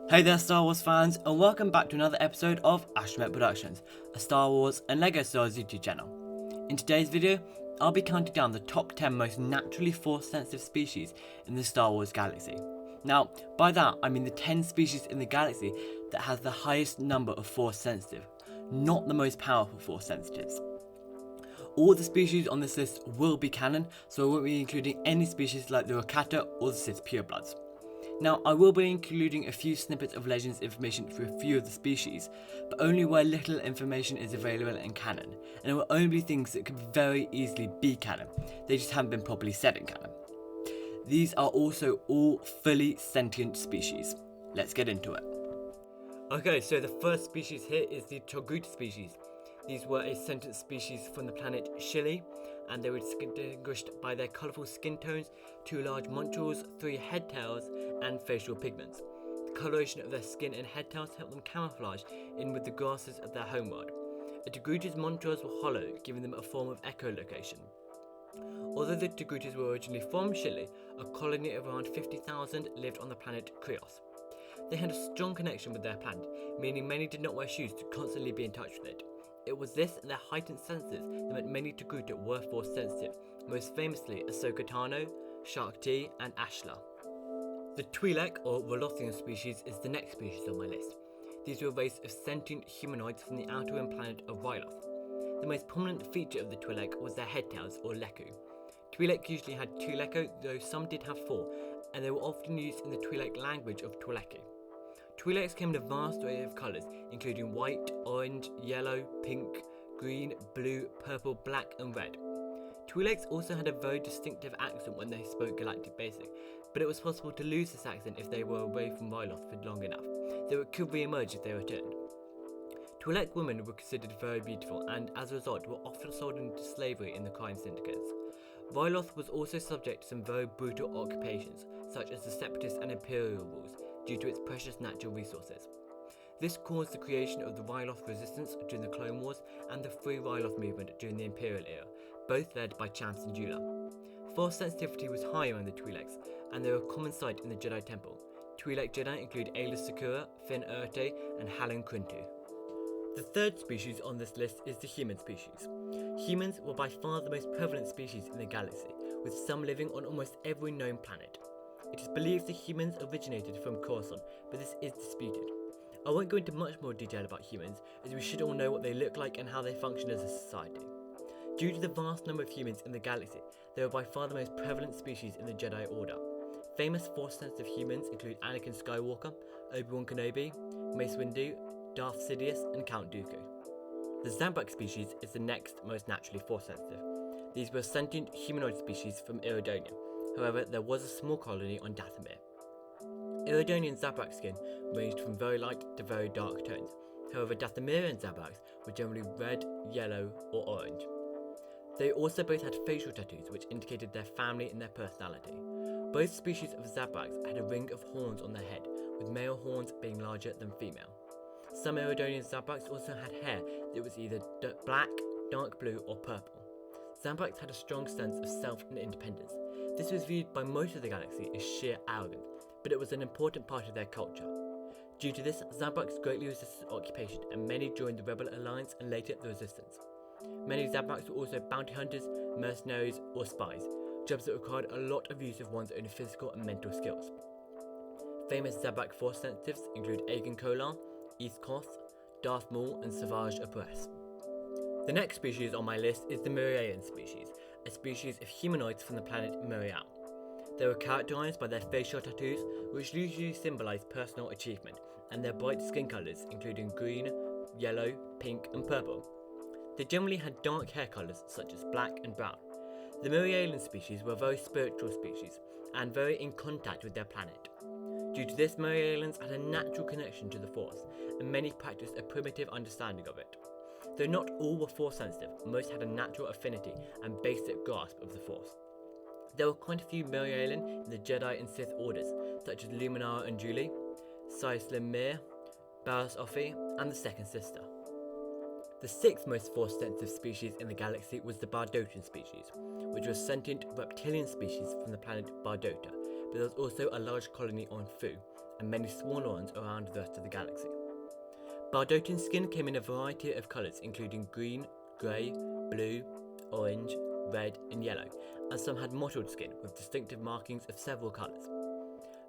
Hey there Star Wars fans, and welcome back to another episode of Astromech Productions, a Star Wars and LEGO Star Wars YouTube channel. In today's video, I'll be counting down the top 10 most naturally force sensitive species in the Star Wars galaxy. Now, by that I mean the 10 species in the galaxy that has the highest number of force sensitive, not the most powerful force sensitives. All the species on this list will be canon, so I won't be including any species like the Rakata or the Sith Purebloods. Now, I will be including a few snippets of Legends information for a few of the species, but only where little information is available in canon, and it will only be things that could very easily be canon, they just haven't been properly said in canon. These are also all fully sentient species. Let's get into it. Okay, so the first species here is the Togruta species. These were a sentient species from the planet Shili, and they were distinguished by their colourful skin tones, 2 large montrals, 3 head tails, and facial pigments. The coloration of their skin and head tails helped them camouflage in with the grasses of their homeworld. The Togrutas' montrals were hollow, giving them a form of echolocation. Although the Togrutas were originally from Shili, a colony of around 50,000 lived on the planet Krios. They had a strong connection with their planet, meaning many did not wear shoes to constantly be in touch with it. It was this and their heightened senses that meant many Togruta were force sensitive, most famously Ahsoka Tano, Shark T, and Ashla. The twi'lek or Bardotens species is the next species on my list. These were a race of sentient humanoids from the outer rim planet of Ryloth. The most prominent feature of the twi'lek was their head tails or leku. Twi'lek usually had 2 leku, though some did have 4, and they were often used in the twi'lek language of twi'leki. Twi'leks came in a vast array of colours, including white, orange, yellow, pink, green, blue, purple, black and red. Twi'leks also had a very distinctive accent when they spoke Galactic Basic, but it was possible to lose this accent if they were away from Ryloth for long enough, though it could re-emerge if they returned. Twi'lek women were considered very beautiful and, as a result, were often sold into slavery in the crime syndicates. Ryloth was also subject to some very brutal occupations, such as the Separatist and Imperial rules, due to its precious natural resources. This caused the creation of the Ryloth Resistance during the Clone Wars and the Free Ryloth movement during the Imperial era, both led by Cham Syndulla. Force sensitivity was high among the Twi'leks, and they were a common sight in the Jedi Temple. Twi'lek Jedi include Aayla Secura, Finn Urte, and Hallan Kuntu. The third species on this list is the human species. Humans were by far the most prevalent species in the galaxy, with some living on almost every known planet. It is believed the humans originated from Coruscant, but this is disputed. I won't go into much more detail about humans, as we should all know what they look like and how they function as a society. Due to the vast number of humans in the galaxy, they are by far the most prevalent species in the Jedi Order. Famous force-sensitive humans include Anakin Skywalker, Obi-Wan Kenobi, Mace Windu, Darth Sidious, and Count Dooku. The Zabrak species is the next most naturally force-sensitive. These were sentient humanoid species from Iridonia. However, there was a small colony on Dathomir. Iridonian Zabrak skin ranged from very light to very dark tones. However, Dathomirian Zabraks were generally red, yellow, or orange. They also both had facial tattoos which indicated their family and their personality. Both species of Zabraks had a ring of horns on their head, with male horns being larger than female. Some Iridonian Zabraks also had hair that was either black, dark blue, or purple. Zabraks had a strong sense of self and independence. This was viewed by most of the galaxy as sheer arrogance, but it was an important part of their culture. Due to this, Zabraks greatly resisted occupation, and many joined the Rebel Alliance and later the Resistance. Many Zabraks were also bounty hunters, mercenaries, or spies, jobs that required a lot of use of one's own physical and mental skills. Famous Zabrak force sensitives include Aegon Kolar, East Koth, Darth Maul, and Savage Opress. The next species on my list is the Miraluka species, a species of humanoids from the planet Mirial. They were characterized by their facial tattoos, which usually symbolize personal achievement, and their bright skin colors, including green, yellow, pink, and purple. They generally had dark hair colors such as black and brown. The Miraluka species were a very spiritual species, and very in contact with their planet. Due to this, Miraluka had a natural connection to the Force, and many practiced a primitive understanding of it. Though not all were Force sensitive, most had a natural affinity and basic grasp of the Force. There were quite a few Miraluka in the Jedi and Sith orders, such as Luminara and Julie, Sislim Mir, Barriss Offee, and the Second Sister. The sixth most force-sensitive species in the galaxy was the Bardoten species, which was a sentient reptilian species from the planet Bardota, but there was also a large colony on Fu, and many smaller ones around the rest of the galaxy. Bardotens' skin came in a variety of colours including green, grey, blue, orange, red and yellow, and some had mottled skin with distinctive markings of several colours.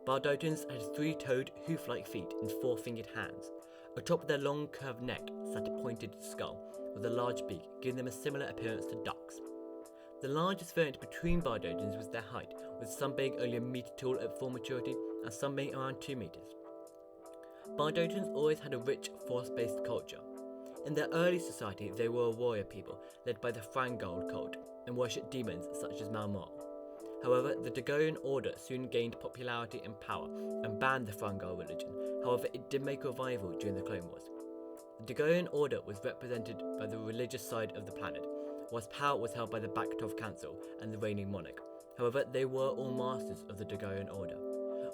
Bardotens had 3-toed, hoof-like feet and 4-fingered hands. Atop their long curved neck sat a pointed skull with a large beak, giving them a similar appearance to ducks. The largest variant between Bardotens was their height, with some being only a metre tall at full maturity and some being around 2 metres. Bardotens always had a rich, force-based culture. In their early society, they were a warrior people led by the Frangold cult and worshipped demons such as Malmor. However, the Dagorian order soon gained popularity and power and banned the Frangold religion. However, it did make a revival during the Clone Wars. The Dagorian order was represented by the religious side of the planet, whilst power was held by the Baktov Council and the reigning monarch. However, they were all masters of the Dagorian order.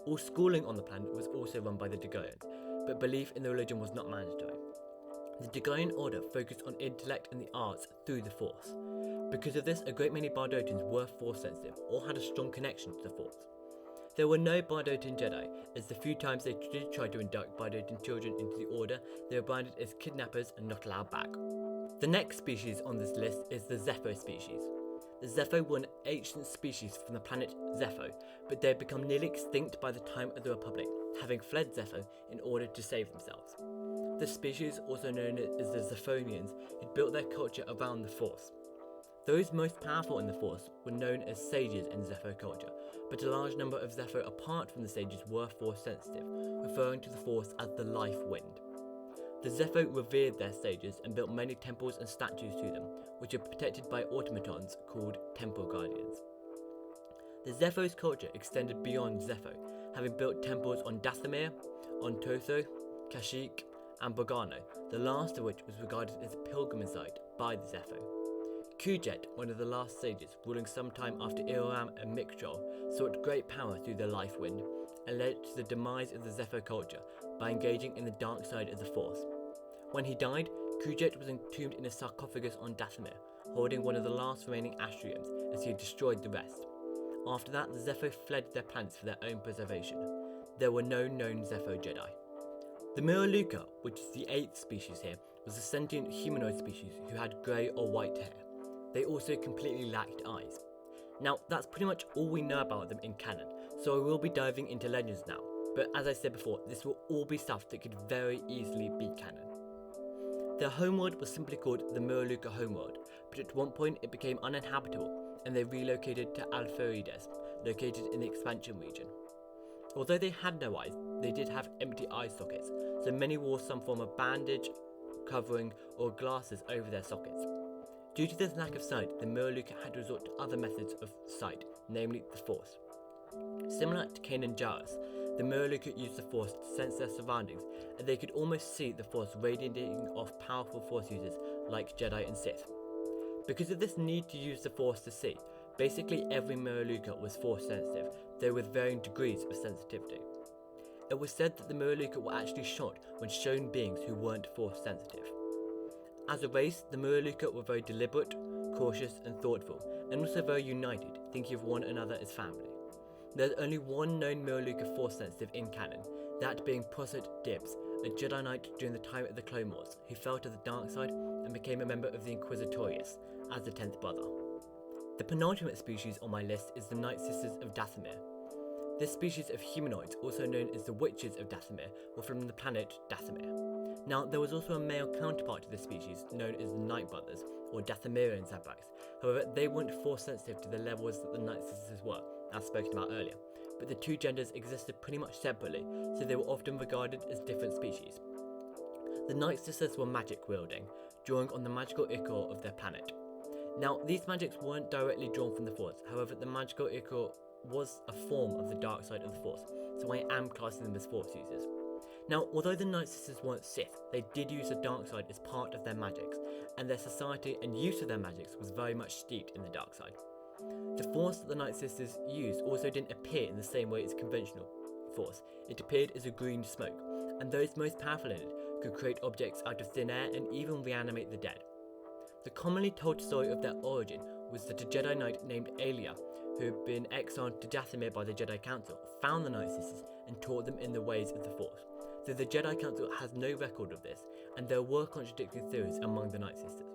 All schooling on the planet was also run by the Dagorians, but belief in the religion was not mandatory. The Dagorian order focused on intellect and the arts through the Force. Because of this, a great many Bardotens were Force sensitive or had a strong connection to the Force. There were no Bardoten Jedi, as the few times they did try to induct Bardoten children into the order, they were branded as kidnappers and not allowed back. The next species on this list is the Zeffo species. The Zeffo were an ancient species from the planet Zeffo, but they had become nearly extinct by the time of the Republic, having fled Zeffo in order to save themselves. This species, also known as the Zephonians, had built their culture around the Force. Those most powerful in the Force were known as sages in Zeffo culture, but a large number of Zeffo apart from the sages were Force sensitive, referring to the Force as the life wind. The Zeffo revered their sages and built many temples and statues to them, which are protected by automatons called temple guardians. The Zeffo's culture extended beyond Zeffo, having built temples on Dathomir, on Totho, Kashyyyk, and Bogano, the last of which was regarded as a pilgrimage site by the Zeffo. Kujet, one of the last sages, ruling sometime after Iram and Mikjol, sought great power through the life wind, and led to the demise of the Zeffo culture by engaging in the dark side of the Force. When he died, Kujet was entombed in a sarcophagus on Dathomir, holding one of the last remaining astriums as he had destroyed the rest. After that, the Zeffo fled their planets for their own preservation. There were no known Zeffo Jedi. The Miraluka, which is the 8th species here, was a sentient humanoid species who had grey or white hair. They also completely lacked eyes. Now, that's pretty much all we know about them in canon, so I will be diving into legends now, but as I said before, this will all be stuff that could very easily be canon. Their homeworld was simply called the Miraluka homeworld, but at one point it became uninhabitable and they relocated to Alpharides, located in the expansion region. Although they had no eyes, they did have empty eye sockets, so many wore some form of bandage, covering, or glasses over their sockets. Due to this lack of sight, the Miraluka had to resort to other methods of sight, namely the Force. Similar to Kanan Jarrus, the Miraluka used the Force to sense their surroundings, and they could almost see the Force radiating off powerful Force users like Jedi and Sith. Because of this need to use the Force to see, basically every Miraluka was Force sensitive, though with varying degrees of sensitivity. It was said that the Miraluka were actually shot when shown beings who weren't Force sensitive. As a race, the Miraluka were very deliberate, cautious and thoughtful, and also very united, thinking of one another as family. There's only one known Miraluka Force sensitive in canon, that being Prosset Dibbs, a Jedi Knight during the time of the Clone Wars, who fell to the dark side and became a member of the Inquisitorius, as the 10th brother. The penultimate species on my list is the Night Sisters of Dathomir. This species of humanoids, also known as the Witches of Dathomir, were from the planet Dathomir. Now, there was also a male counterpart to this species, known as the Night Brothers, or Dathomirian Zabraks. However, they weren't Force sensitive to the levels that the Night Sisters were, as spoken about earlier, but the two genders existed pretty much separately, so they were often regarded as different species. The Night Sisters were magic wielding, drawing on the magical ichor of their planet. Now, these magics weren't directly drawn from the Force, however, the magical ichor was a form of the dark side of the Force, so I am classing them as Force users. Now, although the Night Sisters weren't Sith, they did use the dark side as part of their magics, and their society and use of their magics was very much steeped in the dark side. The Force that the Night Sisters used also didn't appear in the same way as conventional Force. It appeared as a green smoke, and those most powerful in it could create objects out of thin air and even reanimate the dead. The commonly told story of their origin was that a Jedi Knight named Alia, who had been exiled to Dathomir by the Jedi Council, found the Night Sisters and taught them in the ways of the Force. Though the Jedi Council has no record of this, and there were contradicting theories among the Night Sisters.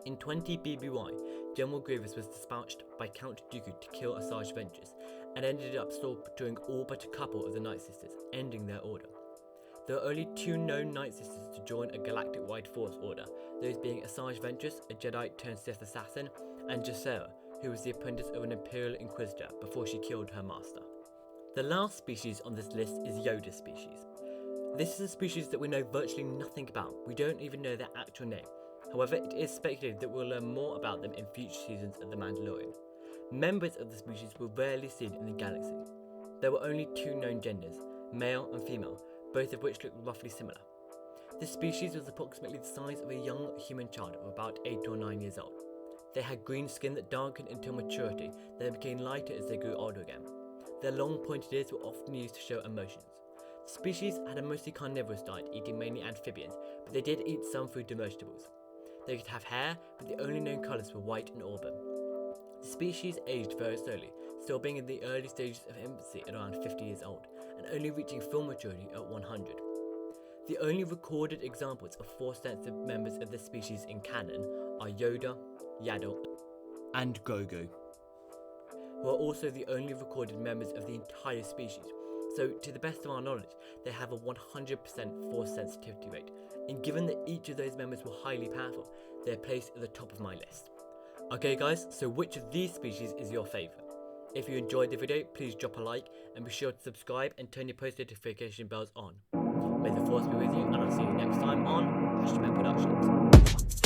In 20 BBY, General Grievous was dispatched by Count Dooku to kill Asajj Ventress, and ended up slaughtering all but a couple of the Night Sisters, ending their order. There are only 2 known Night Sisters to join a galactic-wide Force order, those being Asajj Ventress, a Jedi-turned-Sith assassin, and Jacera, who was the apprentice of an Imperial Inquisitor before she killed her master. The last species on this list is Yoda species. This is a species that we know virtually nothing about. We don't even know their actual name. However, it is speculated that we'll learn more about them in future seasons of The Mandalorian. Members of the species were rarely seen in the galaxy. There were only 2 known genders, male and female, both of which look roughly similar. This species was approximately the size of a young human child of about 8 or 9 years old. They had green skin that darkened until maturity, then became lighter as they grew older again. Their long pointed ears were often used to show emotions. The species had a mostly carnivorous diet, eating mainly amphibians, but they did eat some food vegetables. They could have hair, but the only known colours were white and auburn. The species aged very slowly, still being in the early stages of infancy at around 50 years old, and only reaching full maturity at 100. The only recorded examples of Force-sensitive members of this species in canon are Yoda, Yaddle, and Grogu, who are also the only recorded members of the entire species. So, to the best of our knowledge, they have a 100% Force sensitivity rate, and given that each of those members were highly powerful, they're placed at the top of my list. Okay guys, so which of these species is your favourite? If you enjoyed the video, please drop a like, and be sure to subscribe and turn your post notification bells on. May the Force be with you, and I'll see you next time on Astromech Productions.